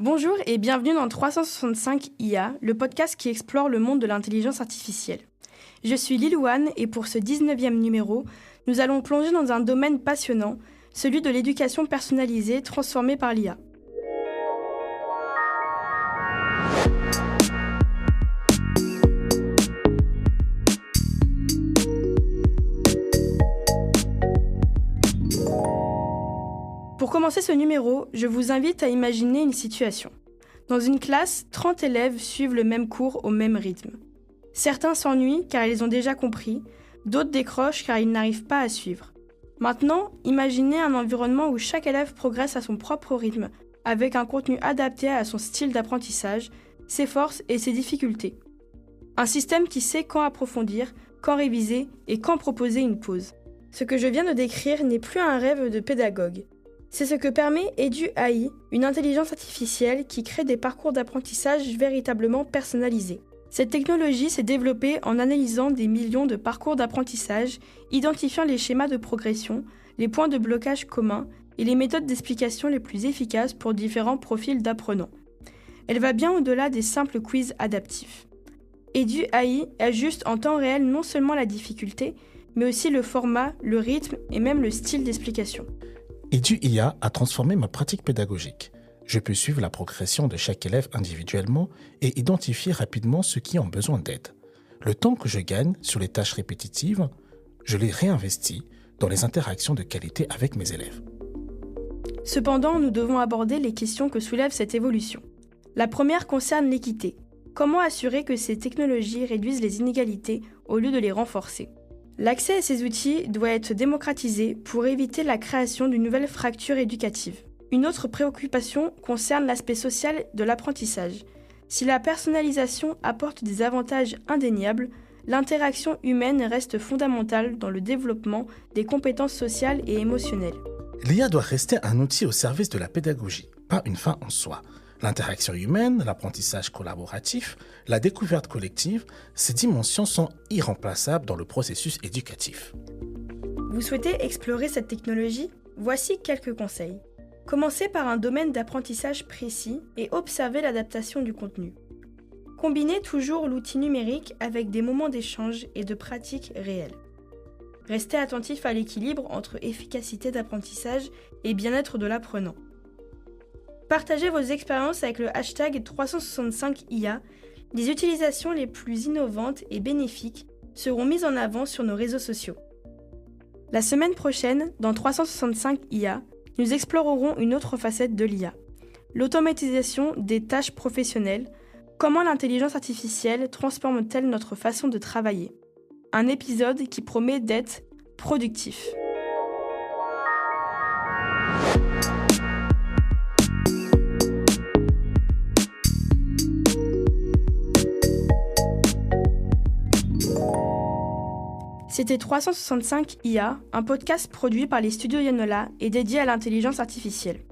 Bonjour et bienvenue dans 365 IA, le podcast qui explore le monde de l'intelligence artificielle. Je suis Lilouane et pour ce 19e numéro, nous allons plonger dans un domaine passionnant, celui de l'éducation personnalisée transformée par l'IA. Pour commencer ce numéro, je vous invite à imaginer une situation. Dans une classe, 30 élèves suivent le même cours au même rythme. Certains s'ennuient car ils ont déjà compris, d'autres décrochent car ils n'arrivent pas à suivre. Maintenant, imaginez un environnement où chaque élève progresse à son propre rythme, avec un contenu adapté à son style d'apprentissage, ses forces et ses difficultés. Un système qui sait quand approfondir, quand réviser et quand proposer une pause. Ce que je viens de décrire n'est plus un rêve de pédagogue. C'est ce que permet EduAI, une intelligence artificielle qui crée des parcours d'apprentissage véritablement personnalisés. Cette technologie s'est développée en analysant des millions de parcours d'apprentissage, identifiant les schémas de progression, les points de blocage communs et les méthodes d'explication les plus efficaces pour différents profils d'apprenants. Elle va bien au-delà des simples quiz adaptifs. EduAI ajuste en temps réel non seulement la difficulté, mais aussi le format, le rythme et même le style d'explication. EduIA a transformé ma pratique pédagogique. Je peux suivre la progression de chaque élève individuellement et identifier rapidement ceux qui ont besoin d'aide. Le temps que je gagne sur les tâches répétitives, je les réinvestis dans les interactions de qualité avec mes élèves. Cependant, nous devons aborder les questions que soulève cette évolution. La première concerne l'équité. Comment assurer que ces technologies réduisent les inégalités au lieu de les renforcer ? L'accès à ces outils doit être démocratisé pour éviter la création d'une nouvelle fracture éducative. Une autre préoccupation concerne l'aspect social de l'apprentissage. Si la personnalisation apporte des avantages indéniables, l'interaction humaine reste fondamentale dans le développement des compétences sociales et émotionnelles. L'IA doit rester un outil au service de la pédagogie, pas une fin en soi. L'interaction humaine, l'apprentissage collaboratif, la découverte collective, ces dimensions sont irremplaçables dans le processus éducatif. Vous souhaitez explorer cette technologie ? Voici quelques conseils. Commencez par un domaine d'apprentissage précis et observez l'adaptation du contenu. Combinez toujours l'outil numérique avec des moments d'échange et de pratique réelle. Restez attentif à l'équilibre entre efficacité d'apprentissage et bien-être de l'apprenant. Partagez vos expériences avec le hashtag 365IA. Les utilisations les plus innovantes et bénéfiques seront mises en avant sur nos réseaux sociaux. La semaine prochaine, dans 365IA, nous explorerons une autre facette de l'IA, l'automatisation des tâches professionnelles. Comment l'intelligence artificielle transforme-t-elle notre façon de travailler ? Un épisode qui promet d'être productif. C'était 365 IA, un podcast produit par les studios Yanola et dédié à l'intelligence artificielle.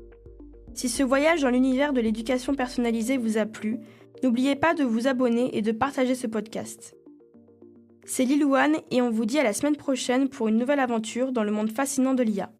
Si ce voyage dans l'univers de l'éducation personnalisée vous a plu, n'oubliez pas de vous abonner et de partager ce podcast. C'est Lilouane et on vous dit à la semaine prochaine pour une nouvelle aventure dans le monde fascinant de l'IA.